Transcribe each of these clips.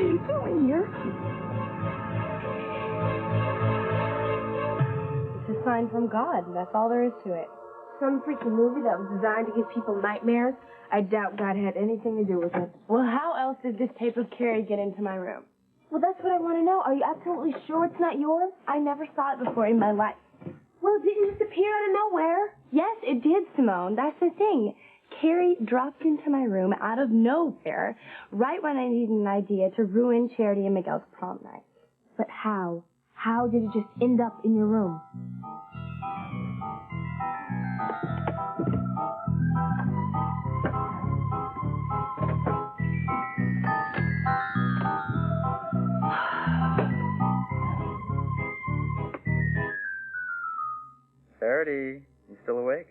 are you doing here? It's a sign from God. That's all there is to it. Some freaking movie that was designed to give people nightmares? I doubt God had anything to do with it. Well, how else did this tape of Carrie get into my room? Well, that's what I want to know. Are you absolutely sure it's not yours? I never saw it before in my life. Well, it didn't just appear out of nowhere. Yes, it did, Simone. That's the thing. Carrie dropped into my room out of nowhere, right when I needed an idea to ruin Charity and Miguel's prom night. But how? How did it just end up in your room? Charity, you still awake?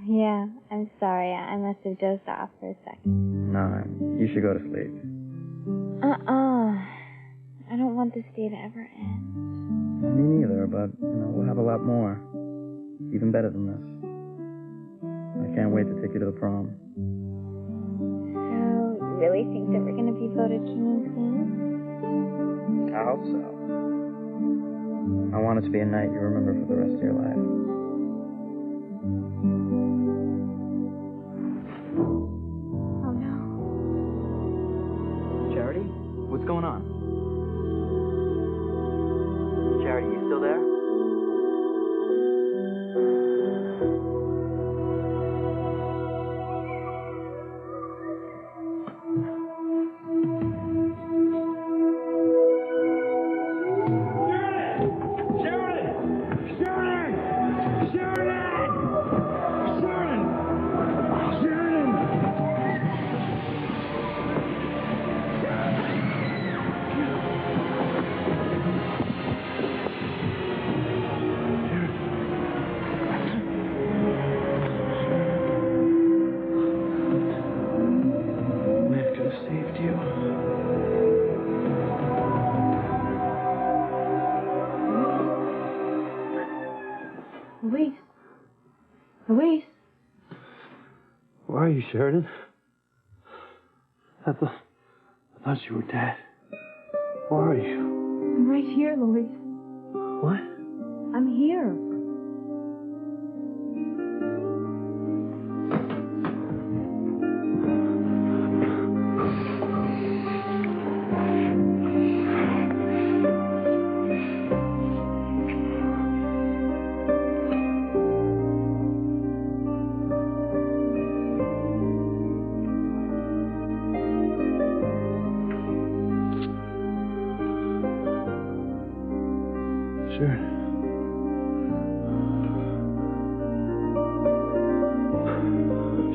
Yeah, I'm sorry. I must have dozed off for a second. No, you should go to sleep. I don't want this day to ever end. Me neither, but, we'll have a lot more. Even better than this. I can't wait to take you to the prom. So, you really think that we're going to be voted king and queen? I hope so. I want it to be a night you remember for the rest of your life. Oh, no. Charity? What's going on? Charity, you still there? Louise. Where are you, Sheridan? I thought you were dead. Where are you? I'm right here, Louise. What? I'm here.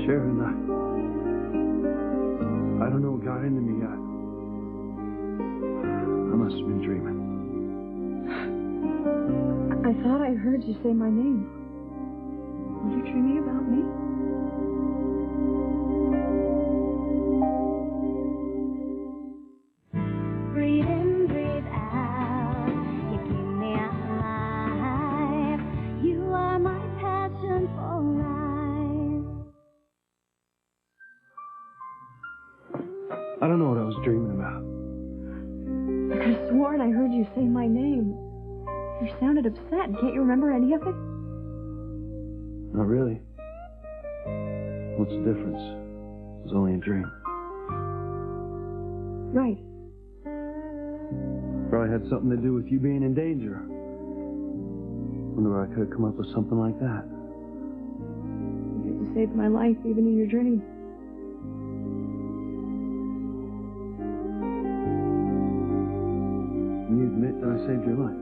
Sharon, I don't know what got into me yet. I must have been dreaming. I thought I heard you say my name. Were you dreaming about me? Breathe in, breathe out. You keep me alive. You are my passion for life. I don't know what I was dreaming about. I could have sworn I heard you say my name. You sounded upset. Can't you remember any of it? Not really. What's the difference? It was only a dream. Right. Probably had something to do with you being in danger. Wonder where I could have come up with something like that. You saved my life even in your dream. You admit that I saved your life?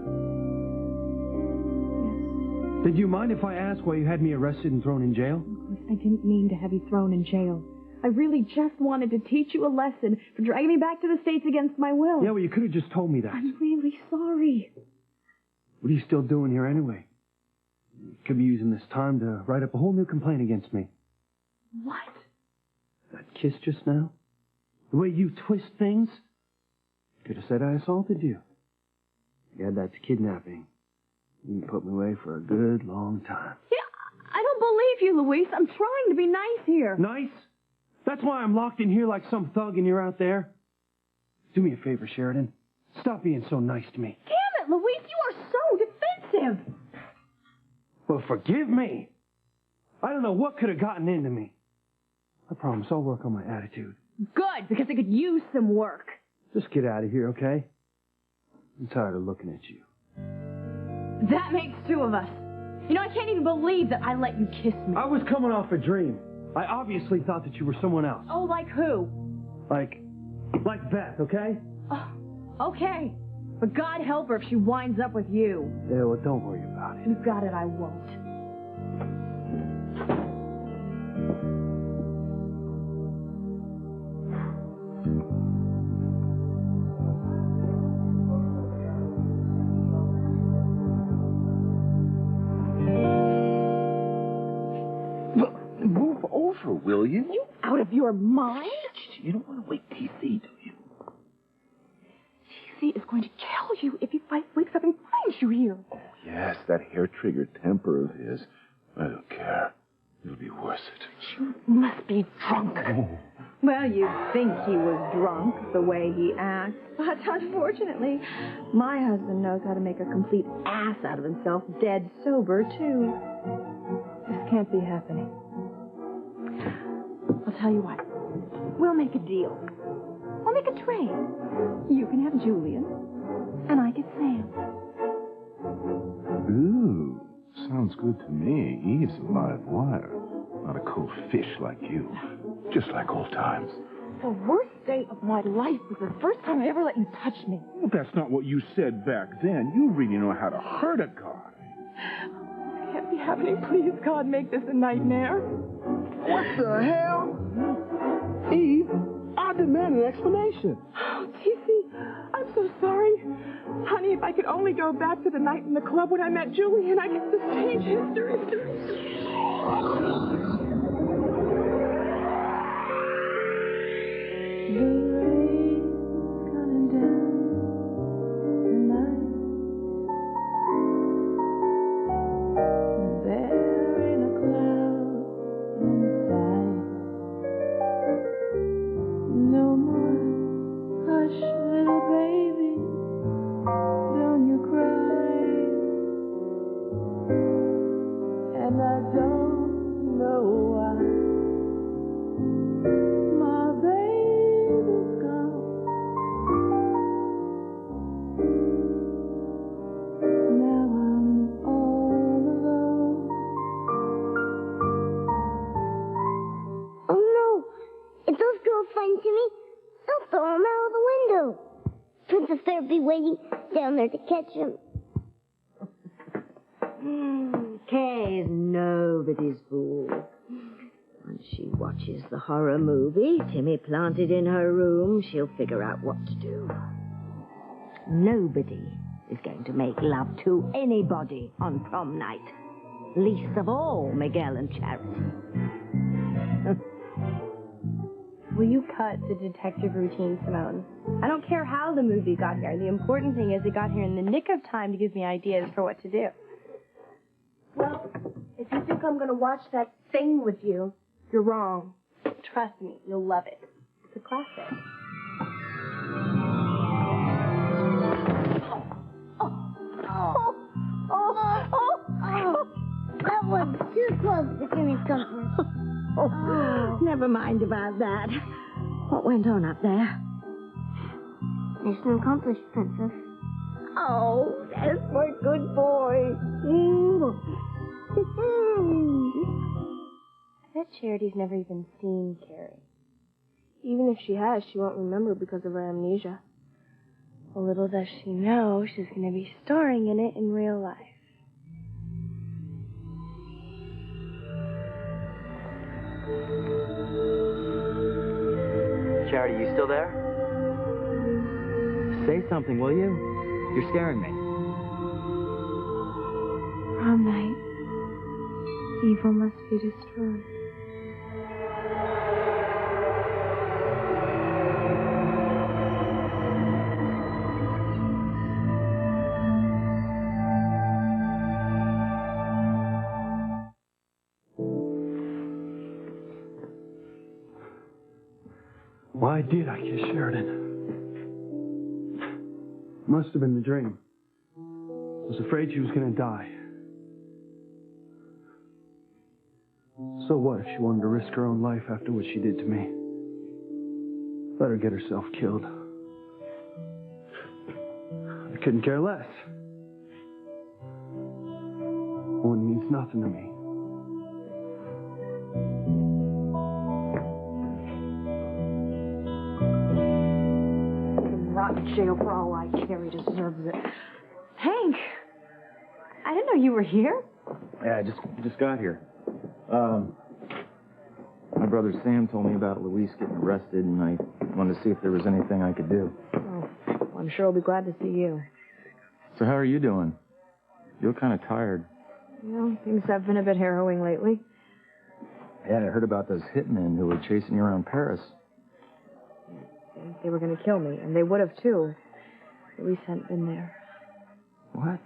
Yes. Did you mind if I ask why you had me arrested and thrown in jail? I didn't mean to have you thrown in jail. I really just wanted to teach you a lesson for dragging me back to the States against my will. Yeah, well, you could have just told me that. I'm really sorry. What are you still doing here anyway? You could be using this time to write up a whole new complaint against me. What? That kiss just now? The way you twist things? Could have said I assaulted you. Yeah, that's kidnapping. You can put me away for a good long time. Yeah, I don't believe you, Luis. I'm trying to be nice here. Nice? That's why I'm locked in here like some thug and you're out there? Do me a favor, Sheridan. Stop being so nice to me. Damn it, Luis, you are so defensive. Well, forgive me. I don't know what could have gotten into me. I promise I'll work on my attitude. Good, because I could use some work. Just get out of here, okay? I'm tired of looking at you. That makes two of us. You know, I can't even believe that I let you kiss me. I was coming off a dream. I obviously thought that you were someone else. Oh, like who? Like Beth, okay? Oh, okay. But God help her if she winds up with you. Yeah, well, don't worry about it. You got it, I won't. Move over, will you? You out of your mind? You don't want to wake TC, do you? TC is going to kill you if he wakes up and finds you here. Oh, yes, that hair-triggered temper of his. I don't care. It'll be worth it. You must be drunk. Oh. Well, you'd think he was drunk, the way he acts. But unfortunately, my husband knows how to make a complete ass out of himself, dead sober, too. This can't be happening. I'll tell you what. We'll make a deal. We'll make a trade. You can have Julian, and I get Sam. Ooh, sounds good to me. Eve's a live wire. Not a cold fish like you. Just like old times. The worst day of my life was the first time I ever let you touch me. Well, that's not what you said back then. You really know how to hurt a guy. This can't be happening. Please, God, make this a nightmare. What the hell? Eve, I demand an explanation. Oh, TC, I'm so sorry. Honey, if I could only go back to the night in the club when I met Julian, I could just change history. Down there to catch him. Kay is nobody's fool. Once she watches the horror movie Timmy planted in her room, she'll figure out what to do. Nobody is going to make love to anybody on prom night. Least of all Miguel and Charity. Will you cut the detective routine, Simone? I don't care how the movie got here. The important thing is it got here in the nick of time to give me ideas for what to do. Well, if you think I'm going to watch that thing with you, you're wrong. Trust me, you'll love it. It's a classic. That was too close to Timmy's comfort. Oh, never mind about that. What went on up there? Mission accomplished, Princess. Oh, that's my good boy. I bet Charity's never even seen Carrie. Even if she has, she won't remember because of her amnesia. Well, little does she know, she's going to be starring in it in real life. Charity, you still there? Say something, will you? You're scaring me. Prom night. Evil must be destroyed. Why did I kiss Sheridan? Must have been the dream. I was afraid she was going to die. So what if she wanted to risk her own life after what she did to me? Let her get herself killed. I couldn't care less. One means nothing to me. Rot in jail for all I care. He deserves it. Hank! I didn't know you were here. Yeah, I just got here. My brother Sam told me about Luis getting arrested, and I wanted to see if there was anything I could do. Oh, well, I'm sure he'll be glad to see you. So how are you doing? You look kind of tired. Well, things have been a bit harrowing lately. Yeah, I heard about those hitmen who were chasing you around Paris. They were going to kill me, and they would have, too. Luis hadn't been there. What?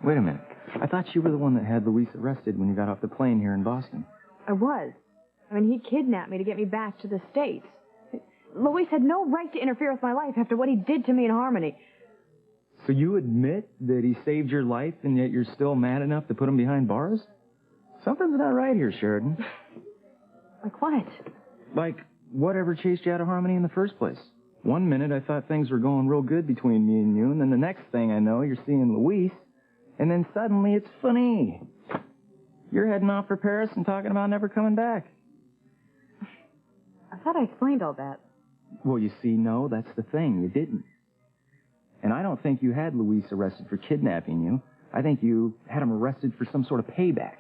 Wait a minute. I thought you were the one that had Luis arrested when you got off the plane here in Boston. I was. I mean, he kidnapped me to get me back to the States. Luis had no right to interfere with my life after what he did to me in Harmony. So you admit that he saved your life, and yet you're still mad enough to put him behind bars? Something's not right here, Sheridan. Like what? Like, whatever chased you out of Harmony in the first place? One minute I thought things were going real good between me and you, and then the next thing I know, you're seeing Luis, and then suddenly it's funny. You're heading off for Paris and talking about never coming back. I thought I explained all that. Well, you see, no, that's the thing. You didn't. And I don't think you had Luis arrested for kidnapping you. I think you had him arrested for some sort of payback.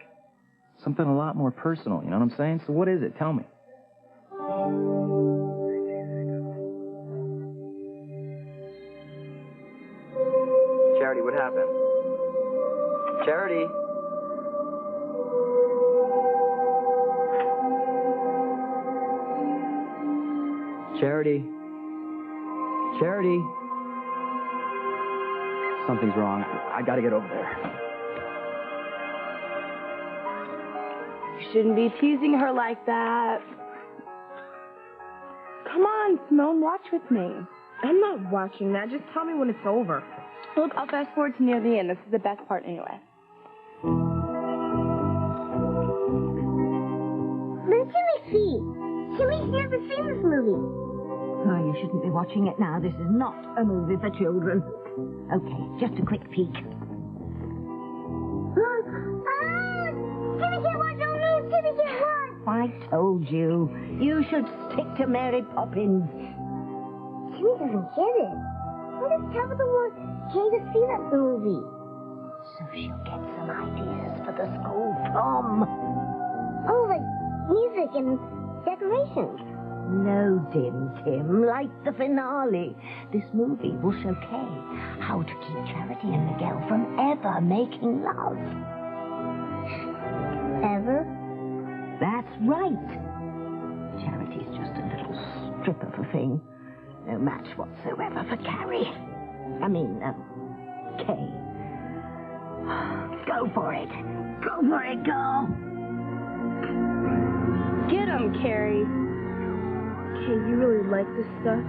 Something a lot more personal, you know what I'm saying? So what is it? Tell me. Charity, what happened? Charity? Charity? Charity? Something's wrong. I gotta get over there. You shouldn't be teasing her like that. Come on, Simone, watch with me. I'm not watching that. Just tell me when it's over. Look, I'll fast forward to near the end. This is the best part anyway. Let Timmy see. Timmy's never seen this movie. Oh, you shouldn't be watching it now. This is not a movie for children. Okay, just a quick peek. Timmy can't watch. Oh no, Timmy can't watch. I told you. You should stick to Mary Poppins. Timmy doesn't get it. What if Tabitha wants Kay to see that movie? So she'll get some ideas for the school prom. Oh, like music and decorations. No, Dim Tim, like the finale. This movie will show Kay how to keep Charity and Miguel from ever making love. Ever? That's right. Charity's just a little strip of a thing. No match whatsoever for Carrie. Kay. Go for it. Go for it, girl. Get 'em, Carrie. Hey, you really like this stuff?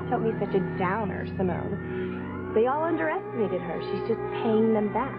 Don't be such a downer, Simone. They all underestimated her. She's just paying them back.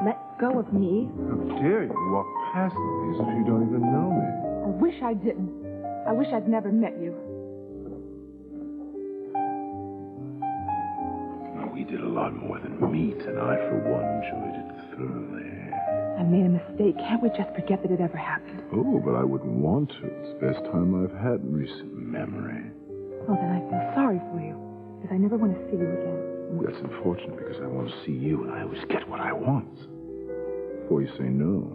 Let go of me. How dare you walk past me as if you don't even know me? I wish I didn't. I wish I'd never met you. We did a lot more than meet, and I, for one, enjoyed it thoroughly. I'm made a mistake. Can't we just forget that it ever happened? Oh, but I wouldn't want to. It's the best time I've had in recent memory. Oh, then I feel sorry for you, because I never want to see you again. Ooh, that's unfortunate because I want to see you and I always get what I want. Before you say no,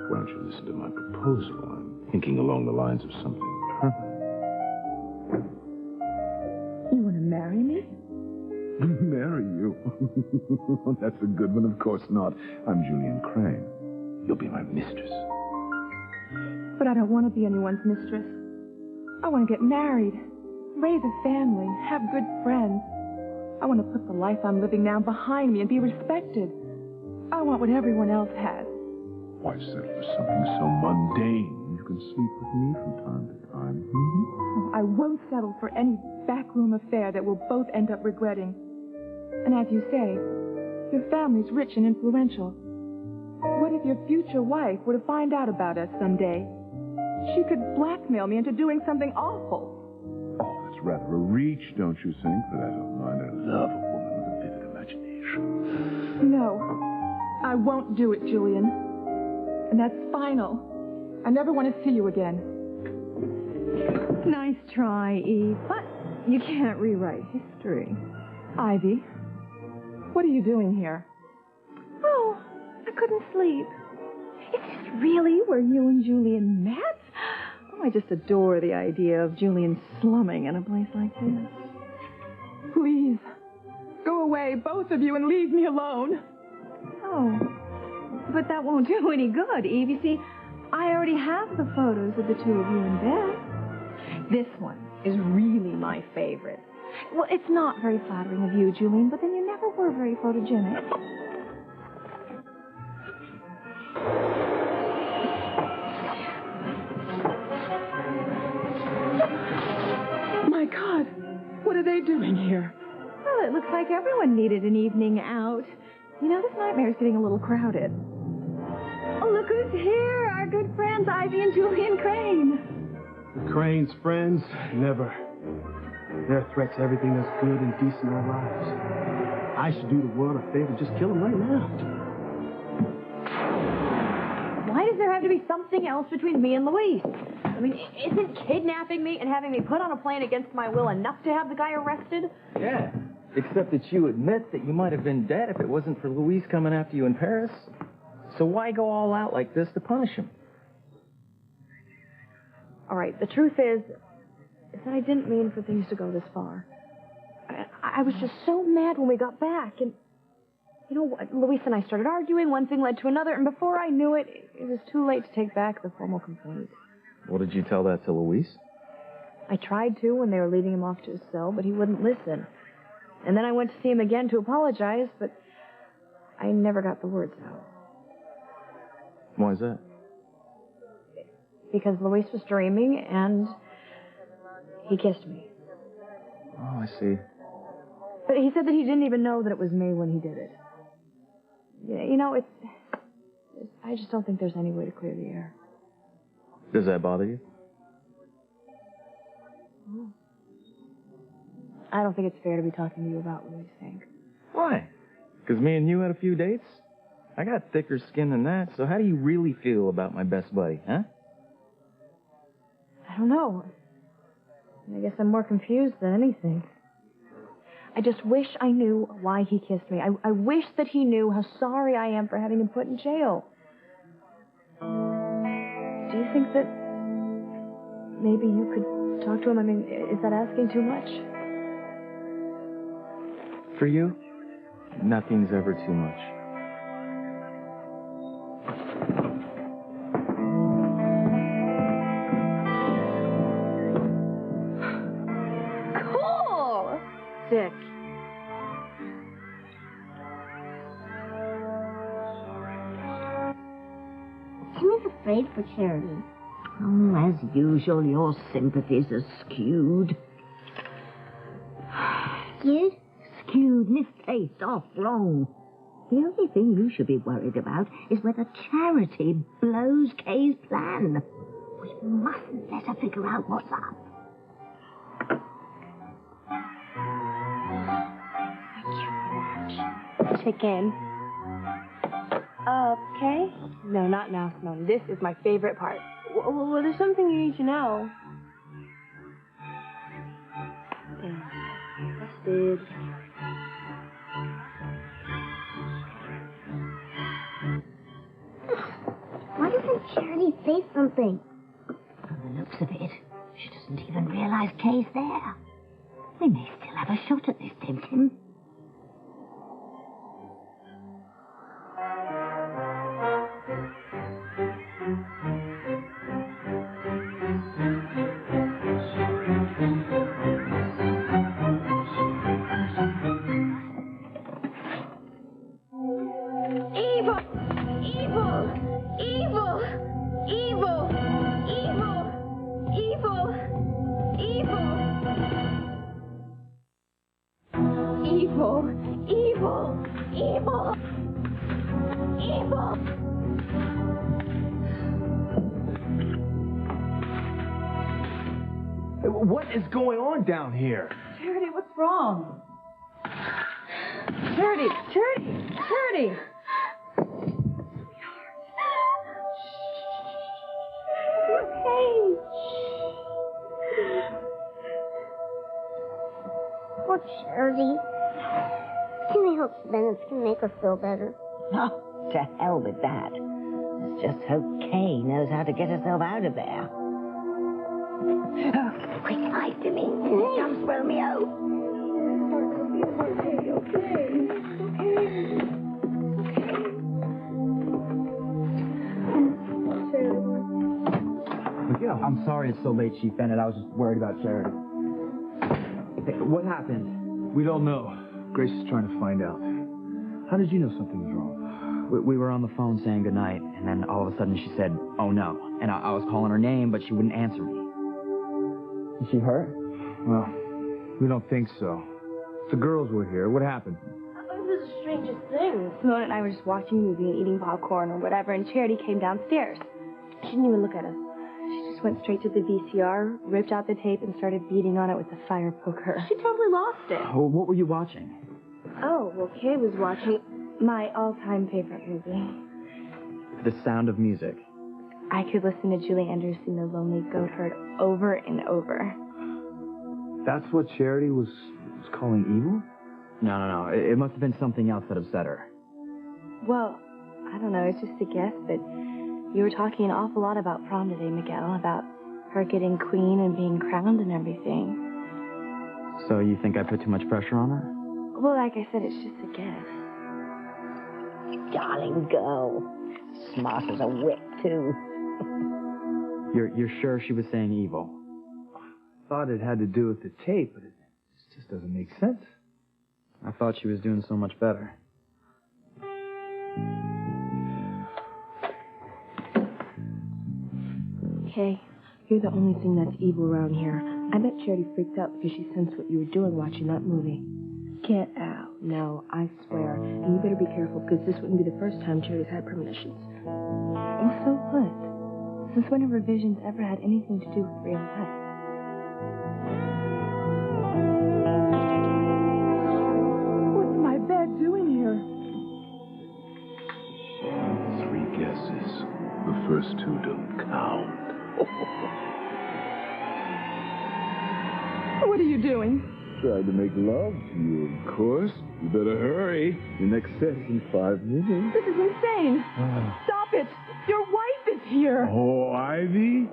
why don't you listen to my proposal? I'm thinking along the lines of something permanent. You want to marry me? Marry you? That's a good one. Of course not. I'm Julian Crane. You'll be my mistress. But I don't want to be anyone's mistress. I want to get married, raise a family, have good friends. I want to put the life I'm living now behind me and be respected. I want what everyone else has. Why settle for something so mundane? You can sleep with me from time to time. I won't settle for any backroom affair that we'll both end up regretting. And as you say, your family's rich and influential. What if your future wife were to find out about us someday? She could blackmail me into doing something awful. Oh, that's rather a reach, don't you think? But I don't mind. I love a woman with a vivid imagination. No, I won't do it, Julian. And that's final. I never want to see you again. Nice try, Eve, but you can't rewrite history. Ivy, what are you doing here? Oh, I couldn't sleep. Is this really where you and Julian met? Oh, I just adore the idea of Julian slumming in a place like this. Please, go away, both of you, and leave me alone. Oh, but that won't do any good, Eve. You see, I already have the photos of the two of you in bed. This one is really my favorite. Well, it's not very flattering of you, Julian, but then you never were very photogenic. My God, what are they doing here? Well, it looks like everyone needed an evening out. You know, this nightmare's getting a little crowded. Oh, look who's here, our good friends Ivy and Julian Crane. Crane's friends? Never. They're a threat to everything that's good and decent in our lives. I should do the world a favor, just kill them right now. Why does there have to be something else between me and Luis? I mean, isn't kidnapping me and having me put on a plane against my will enough to have the guy arrested? Yeah, except that you admit that you might have been dead if it wasn't for Luis coming after you in Paris. So why go all out like this to punish him? All right, the truth is that I didn't mean for things to go this far. I was just so mad when we got back, and you know what? Luis and I started arguing, one thing led to another, and before I knew it, it was too late to take back the formal complaint. What did you tell that to Luis? I tried to when they were leading him off to his cell, but he wouldn't listen. And then I went to see him again to apologize, but I never got the words out. Why is that? Because Luis was dreaming, and he kissed me. Oh, I see. But he said that he didn't even know that it was me when he did it. You know, I just don't think there's any way to clear the air. Does that bother you? I don't think it's fair to be talking to you about Luis, Hank. Why? Because me and you had a few dates? I got thicker skin than that, so how do you really feel about my best buddy, huh? I don't know. I guess I'm more confused than anything. I just wish I knew why he kissed me. I wish that he knew how sorry I am for having him put in jail. Do you think that maybe you could talk to him? I mean, is that asking too much? For you, nothing's ever too much. Cool! Sick. Timmy's afraid for Charity. Oh, as usual, your sympathies are skewed. Skewed? Skewed, misplaced, off, wrong. The only thing you should be worried about is whether Charity blows Kay's plan. We mustn't let her figure out what's up. Chicken. Kay? No, not now, Simone. This is my favorite part. Well, there's something you need to know. Busted. Why doesn't Charity say something? From the looks of it, she doesn't even realize Kay's there. We may still have a shot at this, Tim Tim. What is going on down here? Charity, what's wrong? Charity! Oh, Charity. Can we hope Bennett can make her feel better? Oh, to hell with that. Let's just hope Kay knows how to get herself out of there. Quick, hide to me. Here comes Romeo. Miguel. I'm sorry it's so late, Chief Bennett. I was just worried about Charity. Hey, what happened? We don't know. Grace is trying to find out. How did you know something was wrong? We were on the phone saying goodnight, and then all of a sudden she said, "Oh no." And I was calling her name, but she wouldn't answer me. Is she hurt? Well, we don't think so. The girls were here. What happened? It was the strangest thing. Simone and I were just watching a movie and eating popcorn or whatever, and Charity came downstairs. She didn't even look at us. She just went straight to the VCR, ripped out the tape, and started beating on it with a fire poker. She totally lost it. Oh, what were you watching? Oh, well, Kay was watching my all-time favorite movie. The Sound of Music. I could listen to Julie Andrews sing The Lonely Goat Herd over and over. That's what Charity was calling evil? No. It must have been something else that upset her. Well, I don't know. It's just a guess, but you were talking an awful lot about prom today, Miguel, about her getting queen and being crowned and everything. So you think I put too much pressure on her? Well, like I said, it's just a guess. Darling girl. Smart as a whip, too. You're sure she was saying evil? Thought it had to do with the tape, but it just doesn't make sense. I thought she was doing so much better. Kay, you're the only thing that's evil around here. I bet Charity freaked out because she sensed what you were doing watching that movie. Get out. No, I swear. And you better be careful because this wouldn't be the first time Charity's had premonitions. And so what? Since when have her visions ever had anything to do with real life? What's my bed doing here? 3 guesses. The first 2 don't count. What are you doing? Trying to make love to you, of course. You better hurry. Your next set's in 5 minutes. This is insane. Stop it. Your wife is here. Oh, Ivy?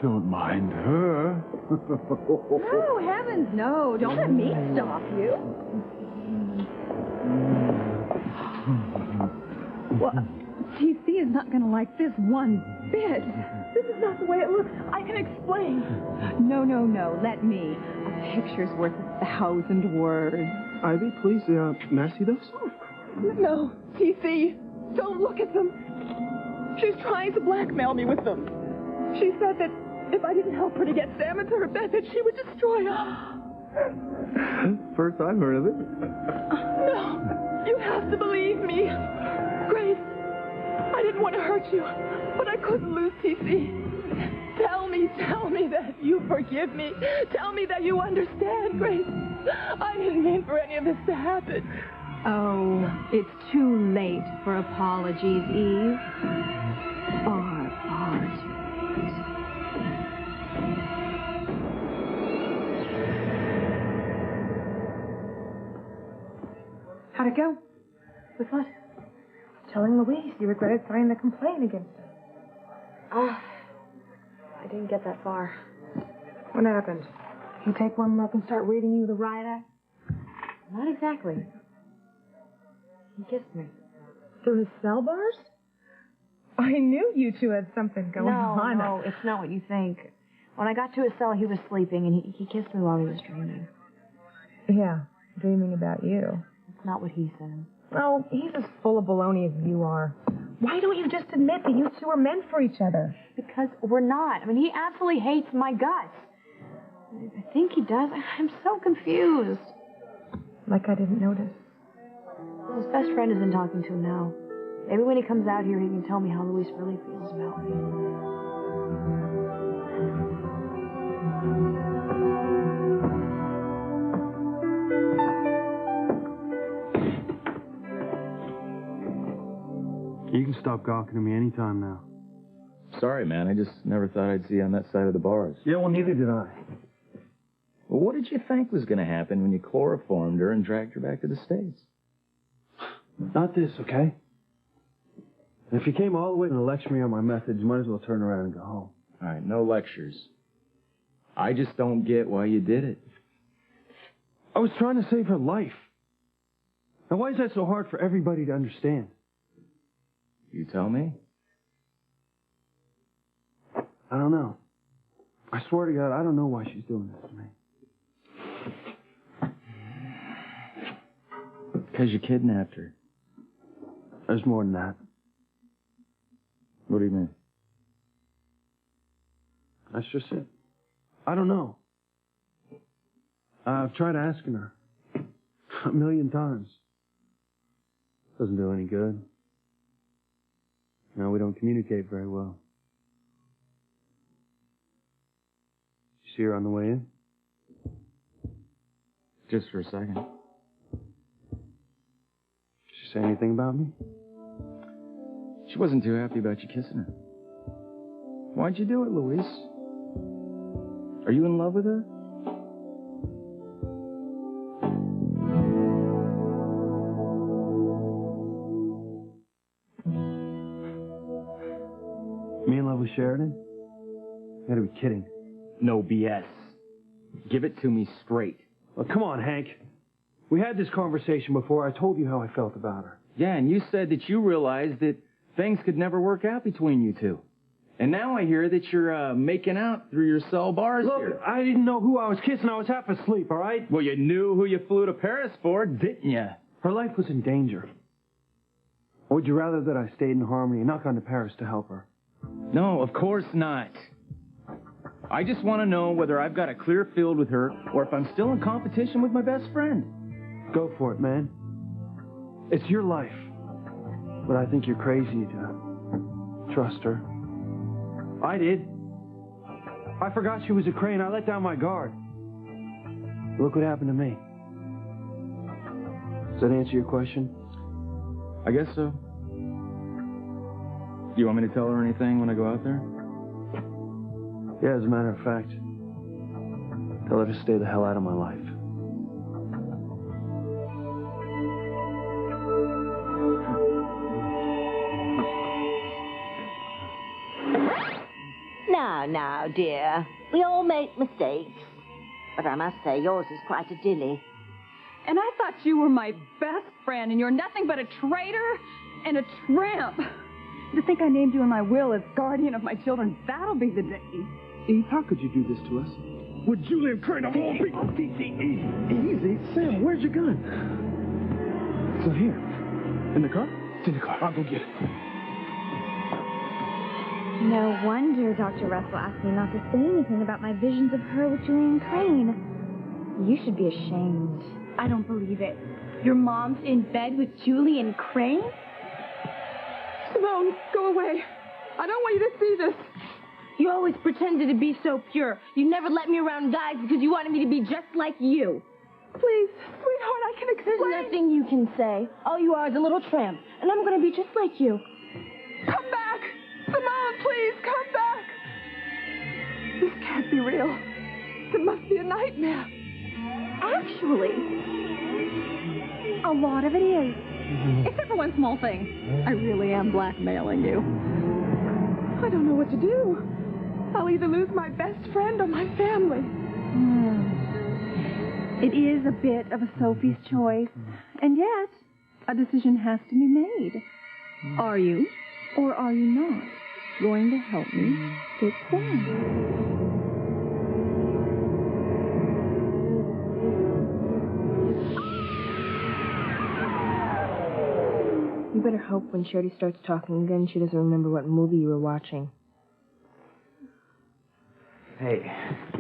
Don't mind her. No, heavens, no. Don't let me stop you. Well, TC is not going to like this one bit. This is not the way it looks. I can explain. No. Let me. A picture's worth 1,000 words. Ivy, please, may I see those? No, TC, don't look at them. She's trying to blackmail me with them. She said that if I didn't help her to get Sam into her bed, that she would destroy us. First I've heard of it. No, you have to believe me. Grace, I didn't want to hurt you, but I couldn't lose TC. Tell me that you forgive me. Tell me that you understand, Grace. I didn't mean for any of this to happen. Oh, it's too late for apologies, Eve. Far, far too late. How'd it go? With what? Telling Louise you regretted signing the complaint against her. I didn't get that far. What happened? He take one look and start reading you the riot act? Not exactly. He kissed me. Through his cell bars? I knew you two had something going on. No, it's not what you think. When I got to his cell, he was sleeping, and he kissed me while he was dreaming. Yeah, dreaming about you. It's not what he said. Oh, he's as full of baloney as you are. Why don't you just admit that you two are meant for each other? Because we're not. I mean, he absolutely hates my guts. I think he does. I'm so confused. Like I didn't notice. His best friend has been talking to him now. Maybe when he comes out here, he can tell me how Luis really feels about me. You can stop gawking at me anytime now. Sorry, man. I just never thought I'd see you on that side of the bars. Yeah, well, neither did I. Well, what did you think was going to happen when you chloroformed her and dragged her back to the States? Not this, okay? And if you came all the way to lecture me on my methods, you might as well turn around and go home. All right, no lectures. I just don't get why you did it. I was trying to save her life. Now, why is that so hard for everybody to understand? You tell me. I don't know. I swear to God, I don't know why she's doing this to me. Because you kidnapped her. There's more than that. What do you mean? That's just it. I don't know. I've tried asking her 1,000,000 times. Doesn't do any good. No, we don't communicate very well. Did you see her on the way in? Just for a second. Did she say anything about me? She wasn't too happy about you kissing her. Why'd you do it, Luis? Are you in love with her? Me in love with Sheridan? You gotta be kidding. No BS. Give it to me straight. Well, come on, Hank. We had this conversation before. I told you how I felt about her. Yeah, and you said that you realized that things could never work out between you two. And now I hear that you're making out through your cell bars Look, here. I didn't know who I was kissing. I was half asleep, all right? Well, you knew who you flew to Paris for, didn't you? Her life was in danger. Or would you rather that I stayed in Harmony and not gone to Paris to help her? No, of course not. I just want to know whether I've got a clear field with her or if I'm still in competition with my best friend. Go for it, man. It's your life. But I think you're crazy to trust her. I did. I forgot she was a crane. I let down my guard. Look what happened to me. Does that answer your question? I guess so. Do you want me to tell her anything when I go out there? Yeah, as a matter of fact. Tell her to stay the hell out of my life. Now, dear. We all make mistakes. But I must say, yours is quite a dilly. And I thought you were my best friend, and you're nothing but a traitor and a tramp. To think I named you in my will as guardian of my children, that'll be the day. Eve, how could you do this to us? With Julian Crane of all people. Easy. Sam, where's your gun? It's not here. In the car? It's in the car. I'll go get it. No wonder Dr. Russell asked me not to say anything about my visions of her with Julian Crane. You should be ashamed. I don't believe it. Your mom's in bed with Julian Crane? Simone, go away. I don't want you to see this. You always pretended to be so pure. You never let me around guys because you wanted me to be just like you. Please, sweetheart, I can explain. There's nothing you can say. All you are is a little tramp, and I'm going to be just like you. Come back! Simone, please, come back! This can't be real. It must be a nightmare. Actually, a lot of it is. Except for one small thing. I really am blackmailing you. I don't know what to do. I'll either lose my best friend or my family. It is a bit of a Sophie's choice, and yet a decision has to be made. Are you, or are you not, going to help me get Sam? You better hope when Charity starts talking again, she doesn't remember what movie you were watching. Hey,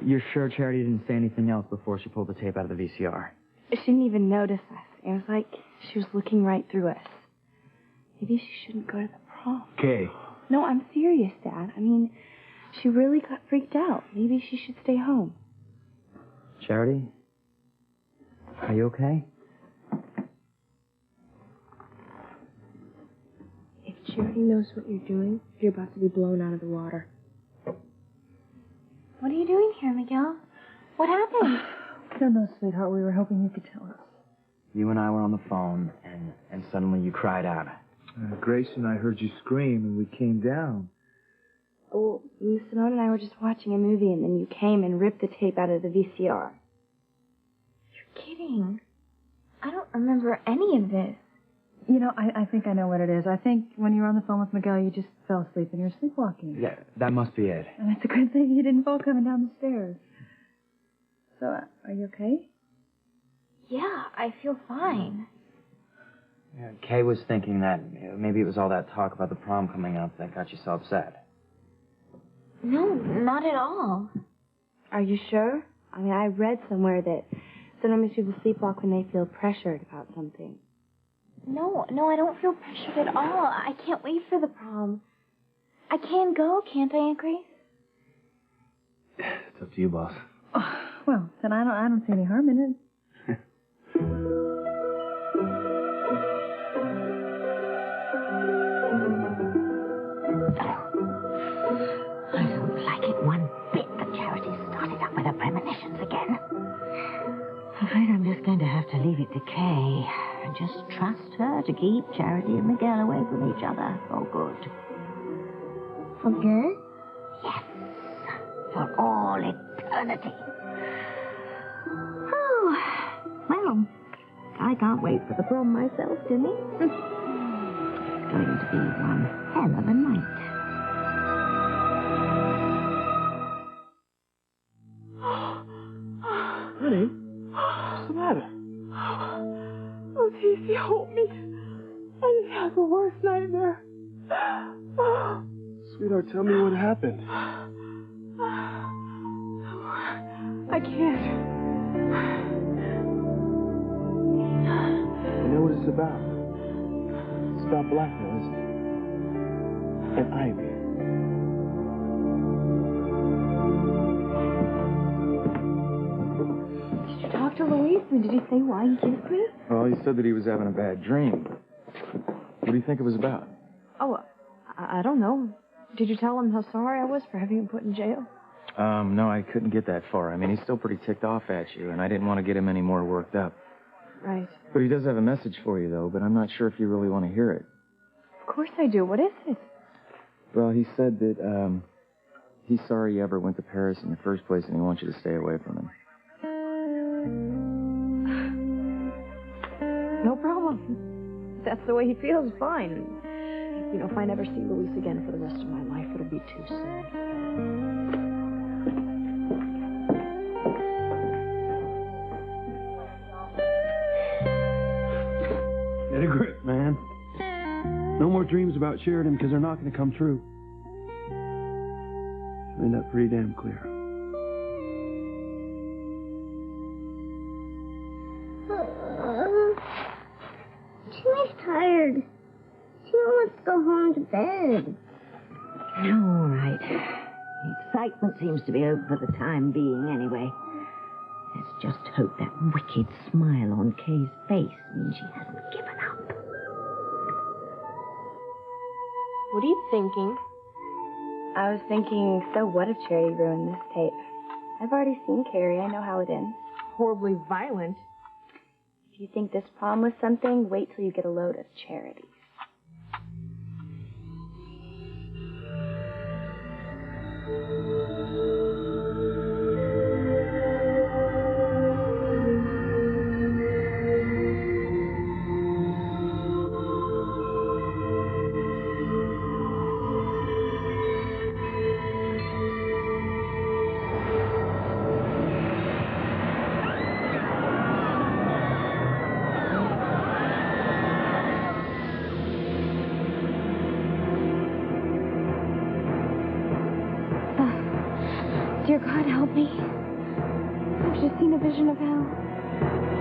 you're sure Charity didn't say anything else before she pulled the tape out of the VCR? She didn't even notice us. It was like she was looking right through us. Maybe she shouldn't go to the prom. Kay. No, I'm serious, Dad. I mean, she really got freaked out. Maybe she should stay home. Charity? Are you okay? If Charity knows what you're doing, you're about to be blown out of the water. What are you doing here, Miguel? What happened? I don't know, sweetheart. We were hoping you could tell us. You and I were on the phone, and suddenly you cried out. Grace and I heard you scream, and we came down. Oh, Miss Simone and I were just watching a movie, and then you came and ripped the tape out of the VCR. You're kidding. I don't remember any of this. You know, I think I know what it is. I think when you were on the phone with Miguel, you just fell asleep and you were sleepwalking. Yeah, that must be it. And it's a good thing you didn't fall coming down the stairs. So, are you okay? Yeah, I feel fine. Yeah, Kay was thinking that maybe it was all that talk about the prom coming up that got you so upset. No, not at all. Are you sure? I mean, I read somewhere that sometimes people sleepwalk when they feel pressured about something. No, I don't feel pressured at all. I can't wait for the prom. I can go, can't I, Aunt Grace? It's up to you, boss. Oh, well, then I don't see any harm in it. I don't like it one bit that Charity started up with her premonitions again. I'm afraid I'm just going to have to leave it to Kay and just trust her to keep Charity and Miguel away from each other for good. For good? Yes, for all eternity. Oh, well, I can't wait for the prom myself, Timmy. It's going to be one hell of a night. Honey, what's the matter? Oh, Casey, hold me. I just had the worst nightmare. Sweetheart, tell me what happened. I can't. You know what it's about? It's about blackmail, isn't it? And Ivy. Did you talk to Luis? And did he say why he kissed me? Well, he said that he was having a bad dream. What do you think it was about? Oh, I don't know. Did you tell him how sorry I was for having him put in jail? No, I couldn't get that far. I mean, he's still pretty ticked off at you, and I didn't want to get him any more worked up. Right. But he does have a message for you, though, but I'm not sure if you really want to hear it. Of course I do. What is it? Well, he said that, he's sorry you ever went to Paris in the first place, and he wants you to stay away from him. No problem. If that's the way he feels, fine. You know, if I never see Luis again for the rest of my life, it'll be too soon. Get a grip, man. No more dreams about Sheridan because they're not going to come true. I made that pretty damn clear. Timmy's tired. Timmy wants to go home to bed. All right. The excitement seems to be over for the time being, anyway. Let's just hope that wicked smile on Kay's face means she hasn't given up. What are you thinking? I was thinking, so what if Charity ruined this tape? I've already seen Carrie. I know how it ends. Horribly violent. If you think this prom was something, wait till you get a load of Charity. Dear God, help me. I've just seen a vision of hell.